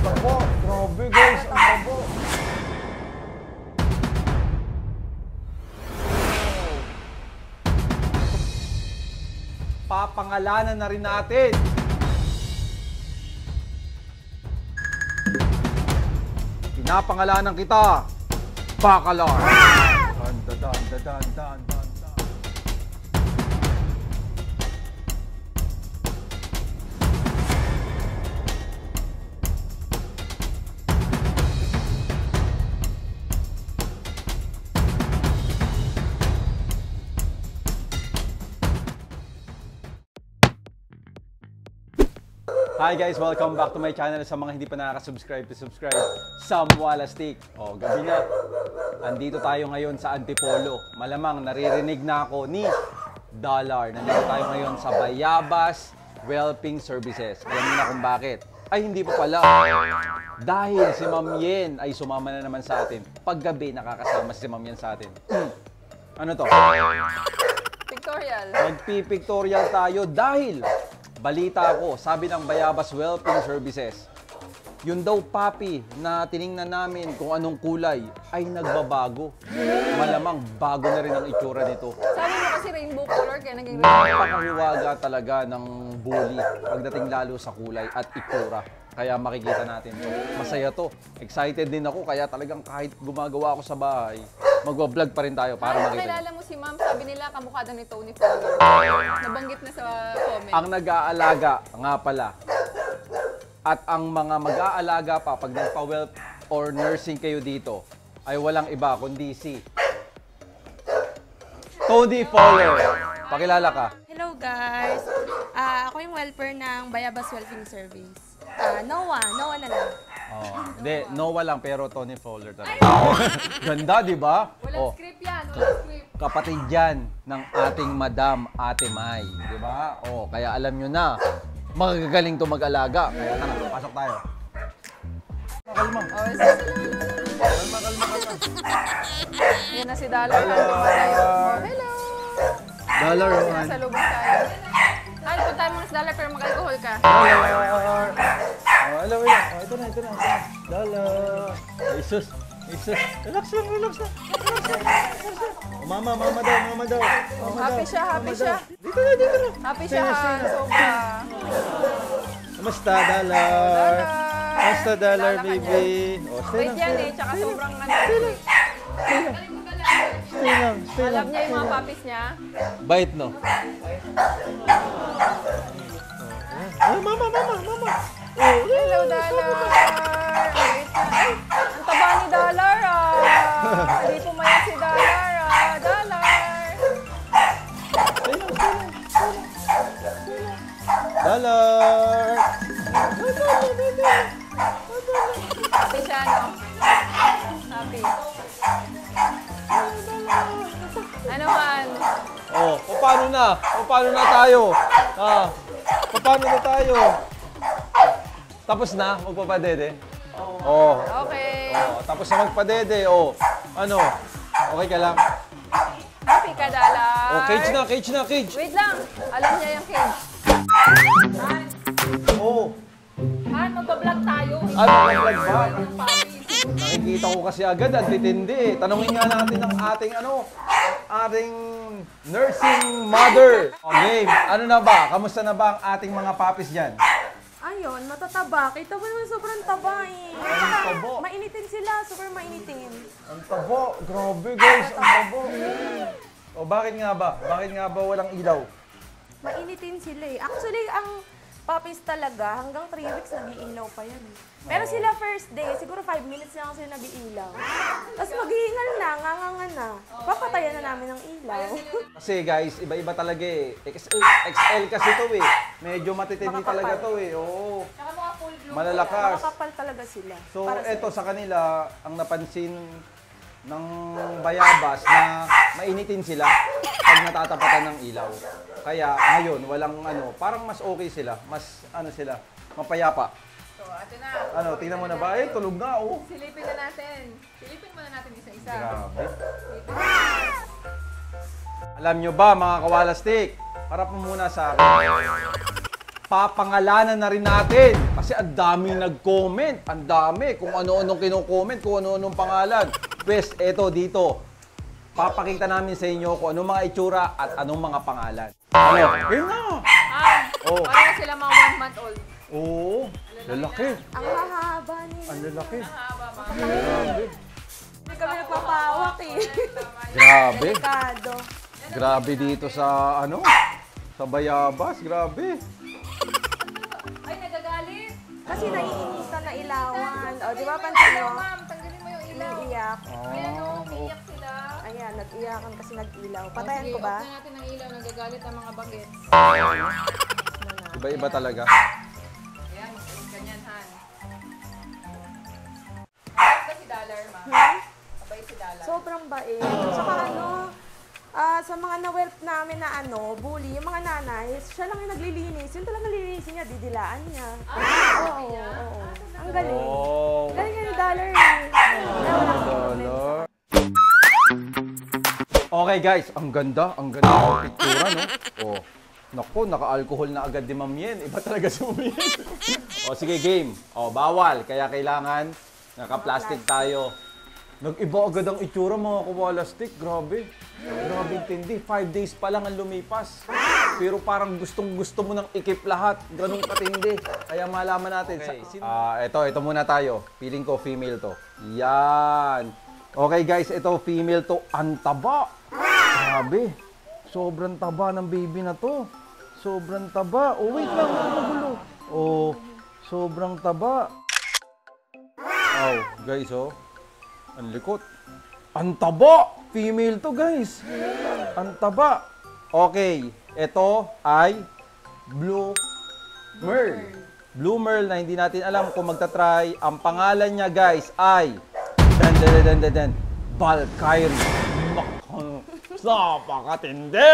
tabo. Grabe guys, ang tabo. Papangalanan na rin natin. Pinapangalanan kita, Bacalar. Dan. Hi guys! Welcome back to my channel. Sa mga hindi pa nakaka-subscribe, to subscribe. Sam Walastik. O, gabi na. Andito tayo ngayon sa Antipolo. Malamang naririnig na ako ni Dollar. Nandito tayo ngayon sa Bayabas Whelping Services. Alam niyo na kung bakit. Ay, hindi pa pala. Dahil si Ma'am Yen ay sumama na naman sa atin. Paggabi, nakakasama si Ma'am Yen sa atin. Ano to? Pictorial. Magpipictorial tayo dahil balita ko, sabi ng Bayabas Whelping Services, yun daw puppy na tiningnan namin kung anong kulay ay nagbabago. Malamang bago na rin ang itsura nito. Sabi mo kasi rainbow color kaya naging rainbow. Napakahiwaga talaga ng bully pagdating lalo sa kulay at itsura. Kaya makikita natin to. Masaya to. Excited din ako kaya talagang kahit gumagawa ako sa bahay, magwa-vlog pa rin tayo para makita. Kilala mo si Ma'am, sabi nila kamukha daw ni Tony Fowler. Nabanggit na sa comment. Ang nag-aalaga nga pala at ang mga mag-aalaga pa pag nagpa-whelp or nursing kayo dito ay walang iba kundi si Tony Fowler. Pakilala ka. Hello guys! Ako yung welper ng Bayabas Whelping Service. Noah na lang. Hindi, Noah lang pero Tony Fowler talaga. Ganda, di ba? Walang script yan, walang script. Kapatid yan ng ating Madam Ate May, di ba? Kaya alam nyo na, magagaling to mag-alaga. Kaya tara, pasok tayo. Kalma. Kalma. Yan na si Dollar. Hello. Hello. Dollar, Nasa lubog tayo. Ay, puntahan mo na si Dollar pero mag-alcohol ka. Dollar. Hello. Ito na. Dollar. Jesus. Relax lang. Mama daw. Happy siya. Dito na. Happy siya, sobra. Kamusta, Dollar? Kamusta, Dollar, baby? Wait yan tsaka sobrang Stay lang. Alam niya yung mga puppies niya. Bite, no? Ay, mama. Hello, Dollar. Wait na. Ay, ang taba ni Dollar, Hindi pumayag si Dollar, Dollar. Dollar! Happy siya, no? Happy. Ano man? Paano na tayo? Paano na tayo? Tapos na? Magpapadede? Okay. Tapos na magpadede, Ano? Okay ka lang? Happy ka, Dollar. Cage na. Wait lang. Alam niya yung cage. Han, magbablog tayo. Mag-vlog ba? Yung puppies. Nakikita ko kasi agad, ang titindi. Tanungin nga natin ang ating nursing mother. Game, ano na ba? Kamusta na ba ang ating mga puppies dyan? Ayun, matataba. Kita mo naman sobrang taba eh. tabo. Mainitin sila, super mainitin. Ang tabo. Grabe guys, ang tabo. Bakit nga ba? Bakit nga ba walang ilaw? Mainitin sila eh. Actually, ang puppies talaga, hanggang 3 weeks nag-iilaw pa yan. Pero sila first day, siguro 5 minutes lang sila nag-iilaw. Tapos maghihingal na, nganganga na. Papatayan na namin ng ilaw. Kasi guys, iba-iba talaga eh. XL kasi to eh. Medyo matitindi talaga to eh. Oo. Malalakas. Makakapal talaga sila. So eto sa kanila, ang napansin ng Bayabas na mainitin sila pag natatapatan ng ilaw. Kaya ngayon, walang parang mas okay sila. Mas sila, mapayapa. So, ito na. Tingnan mo na ba? Tulog na, Silipin na natin. Silipin muna natin isa-isa. Grabe. Alam nyo ba, mga kawalastik? Harap mo muna sa akin. papangalanan na rin natin. Kasi ang daming nag-comment. Ang dami. Kung ano-anong kino-comment, kung ano-anong pangalan. Pues, eto dito. Papakita namin sa inyo kung anong mga itsura at anong mga pangalan. Ano? Ayun na! Oh. Pareho sila mga 1 month old. Oo. Lalaki. Ang hahaba nila. Ang lalaki. Haba, mga. Grabe. Hindi kami nagpapawak eh. Grabe. Delikado. Grabe dito sa ano? Sa Bayabas. Grabe. Ay, nagagalit. Kasi naiinitan na ilawan. O, di ba pansin nyo? Ma'am, tanggalin mo yung ilaw. Iiyak. Ayan o, umiiyak sila. Ayan, nag-iyakan kasi nag-ilaw. O, Patayan sige, ko ba? off na natin ang ilaw. Nagagalit ang mga bagets. Iba-iba talaga. Ayan, ganyan, Han. Abay ba si Dollar, ma'am? Abay si Dollar. Sobrang bait. Saka ano, sa mga na-whelp namin na ano, bully, yung mga nanay, siya lang yung naglilinis. Yung talagang nililinisin niya, didilaan niya. Oo, oo. Ang galing. Oh. Galing nga ni Dollar eh. Kaya walang Dollar. Okay guys, ang ganda ng pictura, no? Oh. Naku, naka-alcohol na agad di Ma'am Yen. Iba talaga si Ma'am Yen. O sige, game. O, bawal. Kaya kailangan naka-plastic tayo. Nag-iba agad ang itsura mga kawalastik. Grabe. Grabe tindi. 5 days pa lang ang lumipas. Pero parang gustong-gusto mo nang ikip lahat. Ganun katindi. Kaya malaman natin. Okay. Ito muna tayo. Feeling ko female to. Yan. Okay guys, ito female to. Ang taba. Grabe. Sobrang taba ng baby na to. Sobrang taba. Oh, wait lang. Ano magulo? Oh, sobrang taba. Oh, guys, oh. Ang likot. Ang taba! Female to, guys. Ang taba. Okay. Ito ay Blue Merle. Blue Merle na hindi natin alam kung magta-try. Ang pangalan niya, guys, ay Valkyrie. Napakatindi!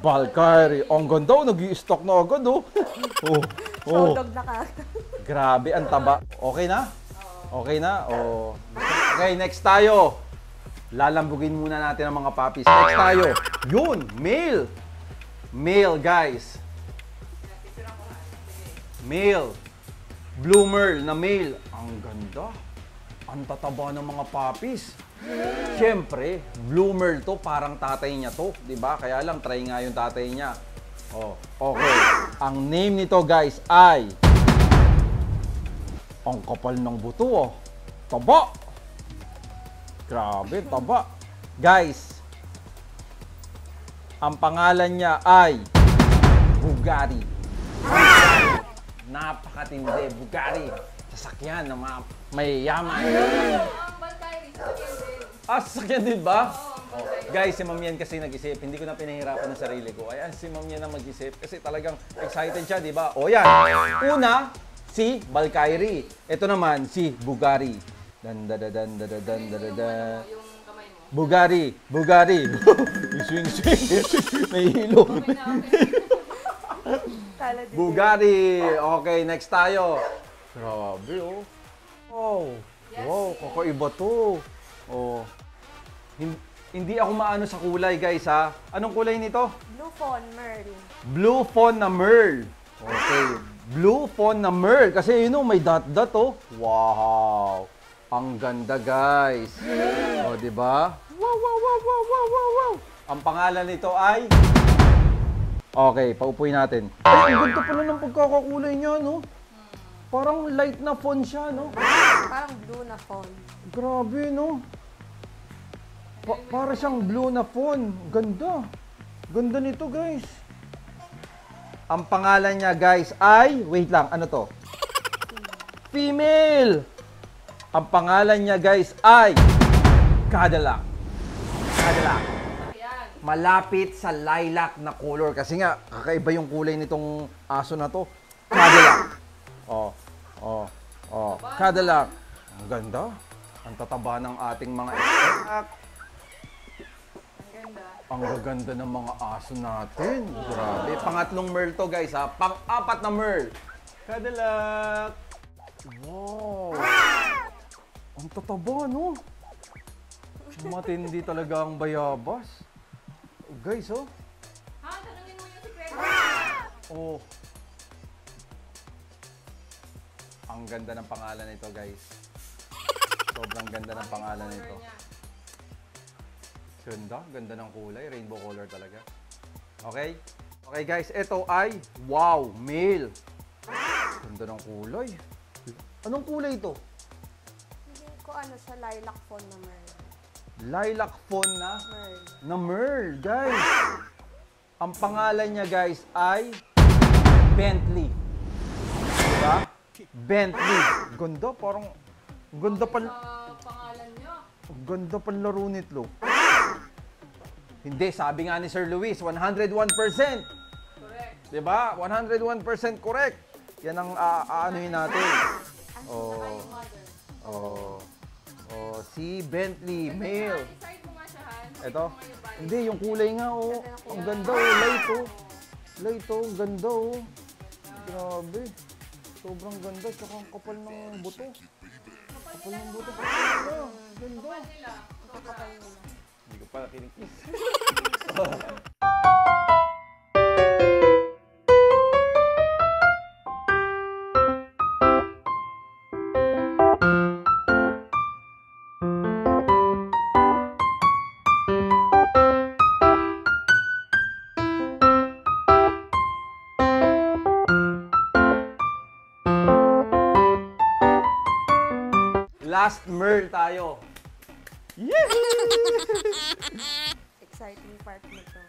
Valkyrie. Ang ganda, oh, nag-i-stock na agad, oh. Showdog na ka. Grabe, ang taba. Okay na? Okay na? Oh. Okay, next tayo. Lalambugin muna natin ang mga puppies. Next tayo. Yun, male. Male, guys. Male. Blue Merle na male. Ang ganda. Ang tataba ng mga puppies. Siyempre, Blue Merle to, parang tatay niya to, 'di ba? Kaya lang try nga yung tatay niya. Oh, okay. Ang name nito, guys, ay ang kapal ng buto, oh. Taba. Grabe, taba. Guys, ang pangalan niya ay Bugatti. Napakatindi, Bugatti. Sasakyan ng mga mayayaman. Ang Valkyrie, sasakyan din. Sasakyan din ba? Guys, si Ma'am Yen kasi nag-isip. Hindi ko na pinahirapan ng sarili ko. Ayan, si Ma'am Yen ang mag-isip. Kasi talagang excited siya, di ba? O yan. Una, si Valkyrie. Ito naman, si Bugatti. Dan da da dan da da dan da da da. Yung kamay mo. Bugatti. Bugatti. Swing, swing. May hilo. Bugatti. Okay, next tayo. Grabe, oh. Wow. Wow, kakaiba to. Oh. Hindi ako maano sa kulay, guys, ha. Anong kulay nito? Blue Fawn Merle. Blue Fawn na Merle. Okay. Blue Fawn na Merle. Kasi, may dot-dot, oh. Wow. Ang ganda, guys. Oh, di ba? Wow, wow, wow, wow, wow, wow, wow. Ang pangalan nito ay... Okay, paupuin natin. Ay, ang ganda pala ng pagkakakulay niya, no? Parang light na fawn siya, no? Parang blue na fawn. Grabe, no? Para siyang blue na fawn. Ganda. Ganda nito, guys. Ang pangalan niya, guys, ay... Wait lang, ano to? Female! Ang pangalan niya, guys, ay... Cadillac. Cadillac. Malapit sa lilac na color. Kasi nga, kakaiba yung kulay nitong aso na to. Cadillac. Cadillac. Ang ganda. Ang tataba ng ating mga anak. Ang gaganda ng mga aso natin. Grabe. Pangatlong Merle to, guys, ha. Pang-apat na Merle. Cadillac. Wow. Ang tataba, no? Matindi talaga ang bayabas. Guys, oh. Ha? Tanungin mo yung secret. Oh. Ang ganda ng pangalan nito, guys. Sobrang ganda ng pangalan nito. Ganda ng kulay. Rainbow color talaga. Okay? Okay, guys. Ito ay, wow, male. Ganda ng kulay. Anong kulay ito? Hindi ko ano siya, lilac phone na Merl. Lilac phone Merl. na Merl, guys. Ang pangalan niya, guys, ay Bentley. Diba? Bentley. Ganda, parang ganda pa. Pangalan niya. Ganda pa laro nito. Hindi, sabi nga ni Sir Luis, 101%. Correct. Diba? 101% correct. Yan ang aanuhin natin. Oh. Oh. Oh, si Bentley, male. Side mo nga siya, Han. Ito? Hindi, yung kulay nga, oh. Ang ganda, oh. Light, oh. Light, oh. Ganda, oh. Grabe. Sobrang ganda. Tsaka ang kapal ng buto. Kapal ng buto. Ganda. Kapal nila. Hindi ko pala kinikis. Last Merl tayo. Exciting part nito.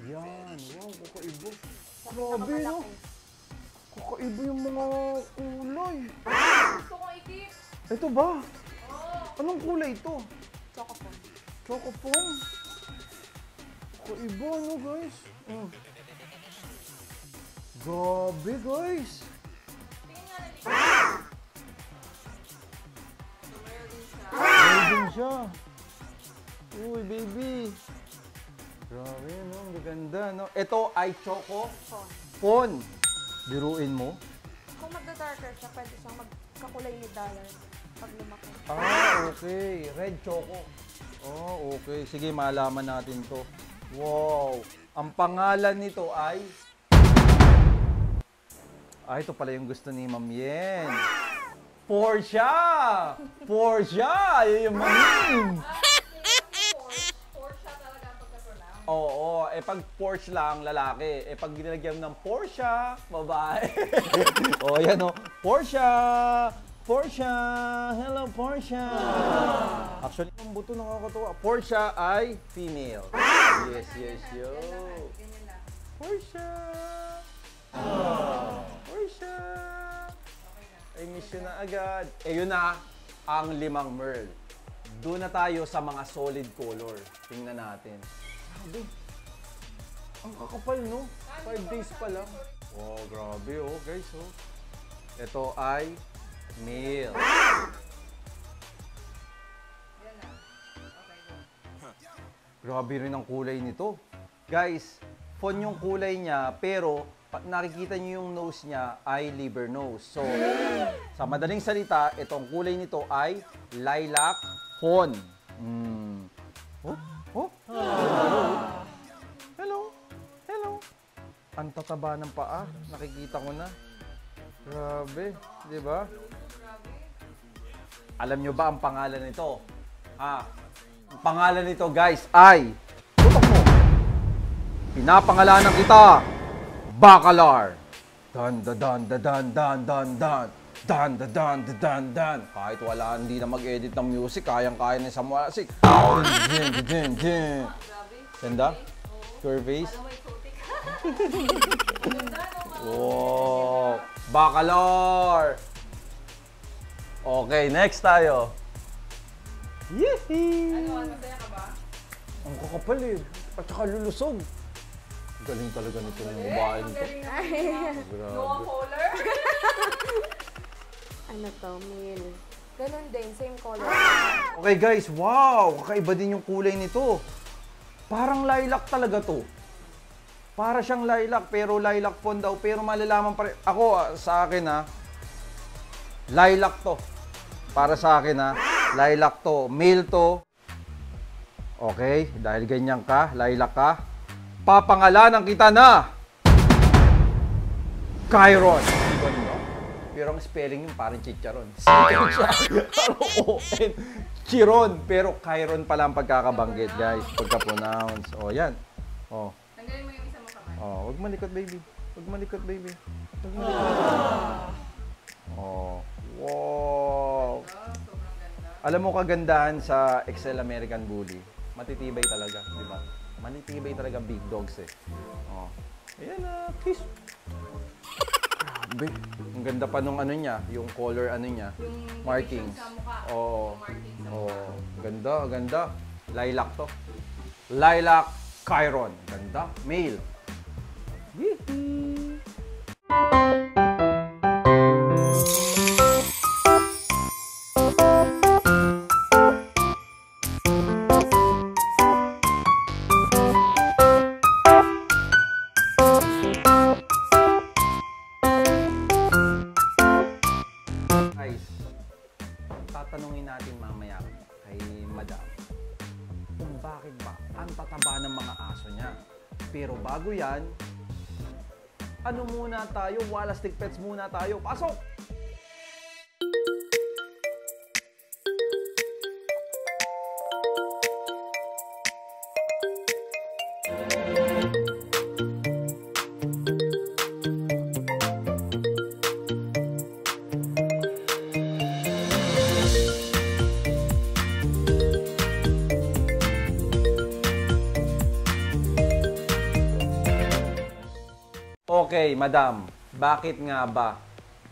Yan. Wow, kakaiba. Grabe, Grabe, no? Kakaiba yung mga kulay. Gusto kong i-keep. Ito ba? Anong kulay ito? Choco phone. Choco phone. Kakaiba, no, guys? Grabe, guys. Meron din siya. Uy, baby. Grabe, no? Ang ganda, no? Ito ay Choco Phone. phone. Biruin mo. Kung magda-darker siya, pwede siyang magkakulay ni Dollar pag lumaki. Okay. Red Choco. Oh, okay. Sige, malaman natin to. Wow. Ang pangalan nito ay... ito pala yung gusto ni Ma'am Yen. Porsche! Porsche! Yun yung mamin. Porsche talaga ang pagka-pronounce. Oo. Pag Porsche lang, lalaki. Pag ginalagyan ng Porsche, babae. Yan o. Porsche! Porsche! Hello, Porsche! Actually, ang buto nakakatawa. Porsche ay female. Yes, yo. Porsche! Porsche! I miss you na agad. Yun na ang 5 Merl. Doon na tayo sa mga solid color. Tingnan natin. Grabe. Ang kakapal, no? 5 days pa lang. Oh, grabe, oh, guys, oh. Ito ay male. Grabe rin ang kulay nito. Guys, phone yung kulay niya, pero nakikita niyo yung nose niya ay liver nose. So, sa madaling salita, itong kulay nito ay lilac fawn. Hello. Hello. Ang tataba ng paa. Nakikita ko na. Grabe. Di ba? Alam nyo ba ang pangalan nito? Ang pangalan nito, guys, ay... Tutok mo! Pinapangalanan kita! Bacalar. Dan dan dan dan dan dan dan dan dan dan dan dan. Kahit wala, hindi na mag-edit ng music, kayang-kaya na sa music. Ganda? Your face? Wow! Bacalar. Okay, next tayo. Yee! Masaya ka ba? Ang kakapal eh. At saka lulusog. Galing talaga nito yung babae nito. No color? Ano to? Male. Ganun din. Same color. Okay guys, wow! Kakaiba din yung kulay nito. Parang lilac talaga to. Para siyang lilac, pero lilac phone daw. Pero malalaman pa rin. Ako, sa akin lilac to. Para sa akin lilac to. Male to. Okay, dahil ganyan ka, lilac ka. Papangalanan kita na Chiron. Pero ang spelling yung parang chicharon. Chicharon siya. Parang O-N. Chiron. Pero Chiron pala ang pagkakabanggit, guys. Pagka-pronounce. O, yan. O. Tanggalin mo yung isa mo kamay. O, huwag malikot, baby. Huwag malikot, baby. Huwag malikot. O. Wow. Sobrang ganda. Alam mo kagandahan sa Excel American Bully? Matitibay talaga, di ba? Matitibay talaga big dogs eh. Oh. Ayan na, kiss. Grabe. Ang ganda pa nung ano niya, yung color ano niya, Yung markings. sa mukha. Oo. Yung markings sa Oh, mukha. ganda, ganda. Lilac to. Lilac Chiron. Ganda. Male. Yee-hee. Guys, tatanungin natin mamaya kay Madam kung bakit ba ang tataba ng mga aso niya. Pero bago yan, ano muna tayo? Walastic Pets muna tayo. Pasok! Okay, Madam, bakit nga ba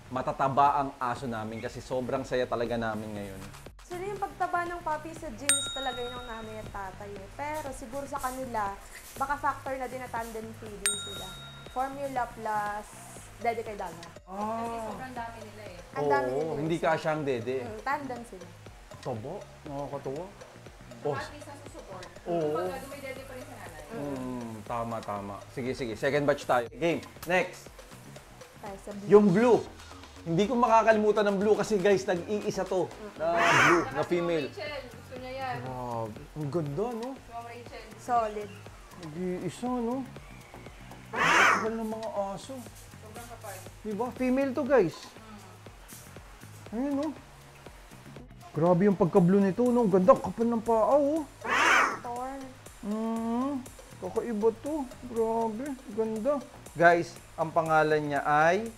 matataba ang aso namin? Kasi sobrang saya talaga namin ngayon. So, yung pagtaba ng puppy sa gyms talaga yun ang nanay at tatay. Eh. Pero siguro sa kanila, baka factor na din na tandem feeding sila. Formula plus dede kay Daga. Kasi sobrang dami nila eh. Ang dami Oo, nila. hindi ka siyang dede. Tandem sila. Tabo, nakakatuwa. Oh, At least nasusupport. Oo. Kumbaga, dumidede pa rin sa nanay. tama, tama. Sige, sige. Second batch tayo. Game. Next. Tayo sa blue. Yung blue. Hindi ko makakalimutan ng blue kasi guys, nag-iisa to. Na blue, na female. Rachel, gusto niya yan. Grabe. Ang ganda, no? Si Ma'am Rachel. Solid. Nag-iisa, no? Ang kapal ng mga aso. Sobrang kapal. Diba? Female to, guys. Ayun, no? Grabe yung pagka-blue nito, no? Ganda, kapal ng paa, oh. Torn. Kakaiba to. Grabe, ganda. Guys, ang pangalan niya ay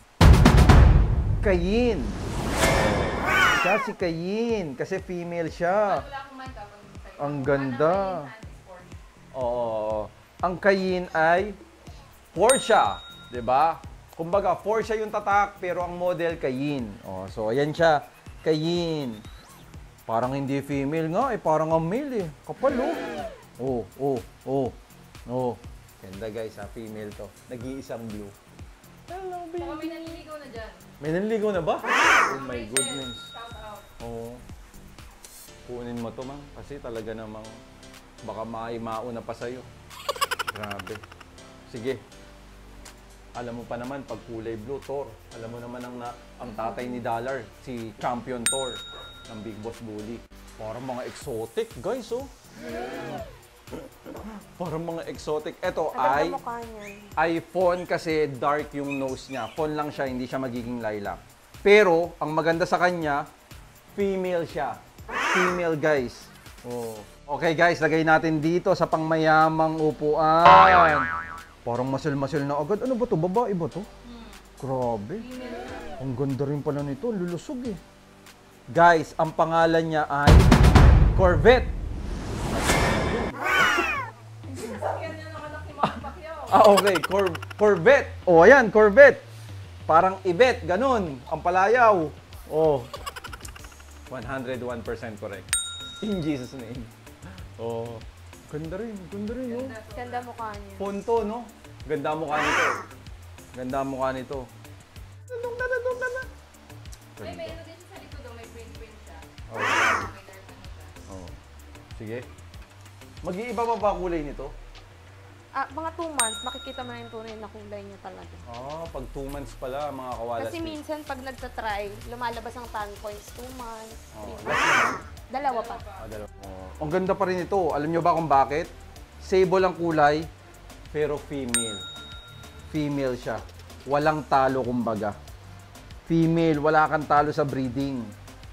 Kayin. Siya si Kayin kasi female siya. Wala akong mind kapag sa'yo. Ang ganda. Oo. Ang Kayin ay Porsche, 'di ba? Kumbaga, Porsche yung tatak pero ang model Kayin. Oh, so ayan siya, Kayin. Parang hindi female nga, parang ang male eh. Kapal oh. Oh. Ganda guys, female to. Nag-iisang blue. Hello, baby. Baka may nanliligaw na dyan. May nanligaw na ba? Oh my Rachel, goodness. shout out. Oo. Kunin mo to, mang. Kasi talaga namang baka mauna pa sa'yo. Grabe. Sige. Alam mo pa naman, pag kulay blue, Thor. Alam mo naman ang tatay ni Dollar, si Champion Thor ng Big Boss Bully. Parang mga exotic, guys, oh. Parang mga exotic. Ito ay Ang mukha niyan. iPhone kasi dark yung nose niya. Phone lang siya, hindi siya magiging lilac. Pero, ang maganda sa kanya, female siya. Female, guys. Oh. Okay, guys, lagay natin dito sa pangmayamang upuan. Parang masil-masil na agad. Ano ba to? Babae ba to? Grabe. Ang ganda rin pala nito. Lulusog eh. Guys, ang pangalan niya ay Corvette. Sasakyan niya ng anak ni Ma'am Pacquiao. Okay. Corvette. Oh, ayan, Corvette. Parang Ibet, ganun. Ang palayaw. Oh. 101% correct. In Jesus' name. Oh. Ganda rin, oh. Ganda mukha niya. Punto, no? Ganda ang mukha nito. Ganda ang mukha nito. Nadong na. May ano din siya sa likod, may print siya. Oh. May dark ano siya. Oh. Sige. Mag-iiba pa ba kulay nito? Mga 2 months, makikita mo na yung tunay na kulay niya talaga. Pag 2 months pala, mga kawalas. Kasi minsan pag nagtatry, lumalabas ang tan points 2 months, 3 Oh. months. Dalawa pa. Dalawa. Ang ganda pa rin ito. Alam nyo ba kung bakit? Sable ang kulay, pero female. Female siya. Walang talo, kumbaga. female, wala kang talo sa breeding.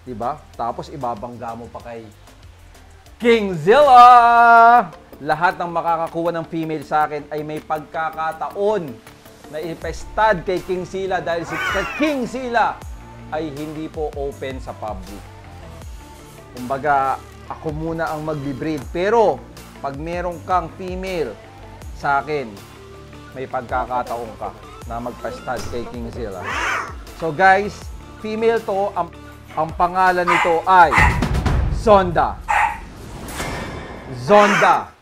Diba? Tapos ibabangga mo pa kay Kingzilla! Lahat ng makakakuha ng female sa akin ay may pagkakataon na ipestad kay Kingzilla dahil si Kingzilla ay hindi po open sa public. Kumbaga, ako muna ang magbi-breed. Pero, pag meron kang female sa akin, may pagkakataon ka na magpestad kay Kingzilla. So guys, female to, ang pangalan nito ay Zonda. Zonda.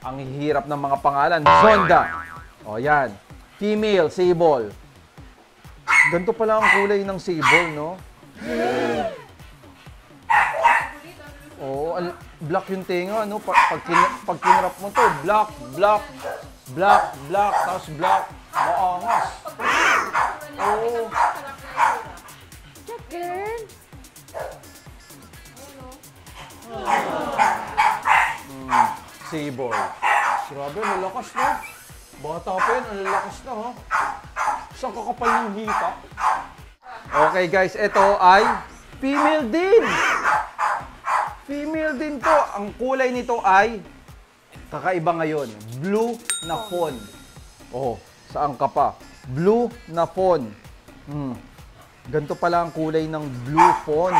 Ang hirap ng mga pangalan. Zonda. O yan. Female, sable. Ganito pala ang kulay ng sable, no? Oo, black yung tenga, no? Pag kinrap mo to, black, black, black, black, tapos black. Maangas. Oo. Check, girl. Sable. Grabe, lalakas na. Bata pa yun, ang lalakas na, ha? Isang kakapal ng hita. Okay guys, ito ay female din. Female din to. Ang kulay nito ay kakaiba ngayon. Blue na fawn. Oh, saan ka pa? Blue na fawn. Ganito pala ang kulay ng blue fawn.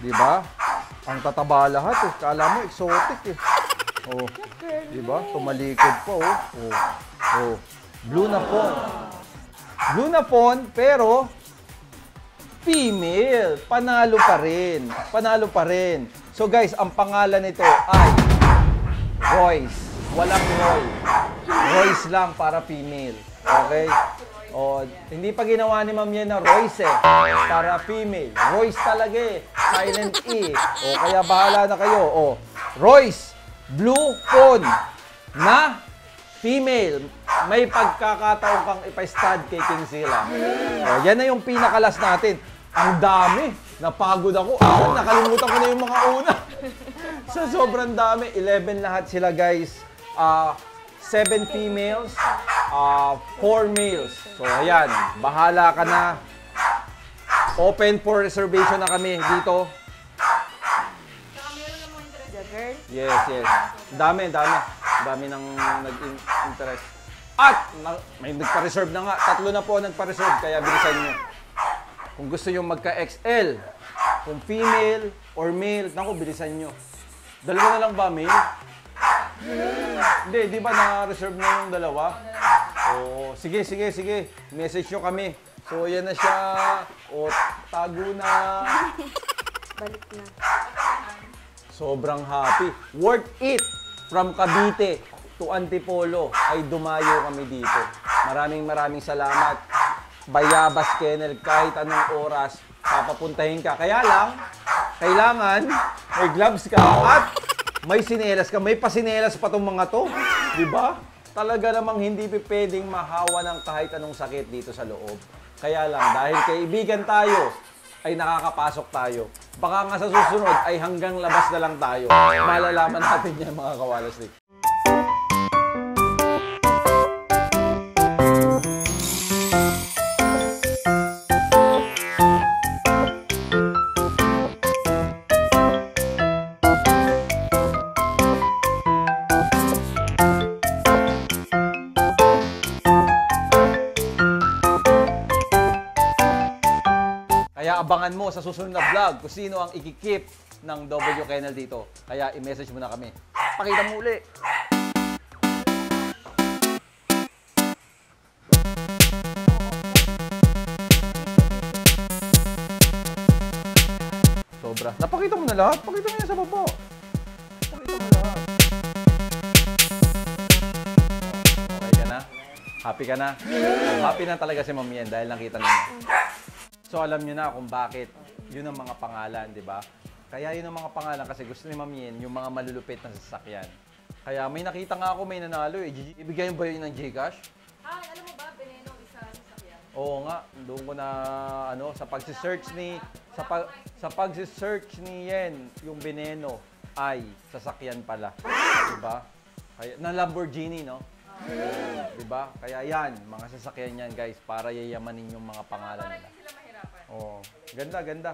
Diba? Ang tataba lahat eh. Kala mo exotic eh. Oh, diba? Tumalikod pa oh. Oh. Blue na fawn. Blue na fawn, pero female. Panalo pa rin. Panalo pa rin. So guys, ang pangalan nito ay Royce. Walang Roy. Royce lang para female. Okay? O, hindi pa ginawa ni Ma'am yan na Royce eh. Para female. Royce talaga eh. Silent E. O, kaya bahala na kayo. O, Royce. Blue fawn. Na female. May pagkakataon kang ipastad kay Kingzilla. O, yan na yung pinakalas natin. Ang dami. Napagod ako. Nakalimutan ko na yung mga una. So, sobrang dami. 11 lahat sila, guys. 7 females. 4 males. So, ayan. Bahala ka na. Open for reservation na kami dito. Yes, yes. Dami, dami. Dami nang nag-interest. At may nagpa-reserve na nga. 3 na po nagpa-reserve. Kaya bilisan nyo. Kung gusto nyo magka-XL, kung female or male, naku, bilisan nyo. 2 na lang ba, male? Hindi, di ba na-reserve na yung 2? Oh, sige, sige, sige. Message nyo kami. So, yan na siya. O, tago na. Balik na. Sobrang happy. Worth it. From Cavite to Antipolo ay dumayo kami dito. Maraming salamat. Bayabas Kennel, kahit anong oras, papapuntahin ka. Kaya lang, kailangan may gloves ka at may sinelas ka. May pasinelas pa tong mga to. Diba? Talaga namang hindi pwedeng mahawa ng kahit anong sakit dito sa loob. Kaya lang, dahil kaibigan tayo, ay nakakapasok tayo. Baka nga sa susunod ay hanggang labas na lang tayo. Malalaman natin yan, mga kawalastik. Kaya abangan mo sa susunod na vlog kung sino ang ikikip ng W Kennel dito. Kaya i-message mo na kami. Pakita mo uli. Sobra. Napakita mo na lahat. Pakita mo yan sa baba. Pakita mo lahat. Okay ka na? Happy ka na? Happy na talaga si Ma'am Yen dahil nakita niyo. So alam nyo na kung bakit yun ang mga pangalan, di ba? Kaya yun ang mga pangalan kasi gusto ni Ma'am Yen yung mga malulupit na sasakyan. Kaya may nakita nga ako may nanalo eh. Ibigay ba yun ng Gcash? Alam mo ba, Veneno isa sasakyan? Oo nga, doon ko na ano sa pagsi-search ni sa pagsi-search ni Yen, yung Veneno ay sasakyan pala, di ba? Kaya na Lamborghini, no? Diba? Kaya yan, mga sasakyan yan guys, para yayamanin yung mga pangalan nila. Sila mahirapan. Oh, ganda, ganda.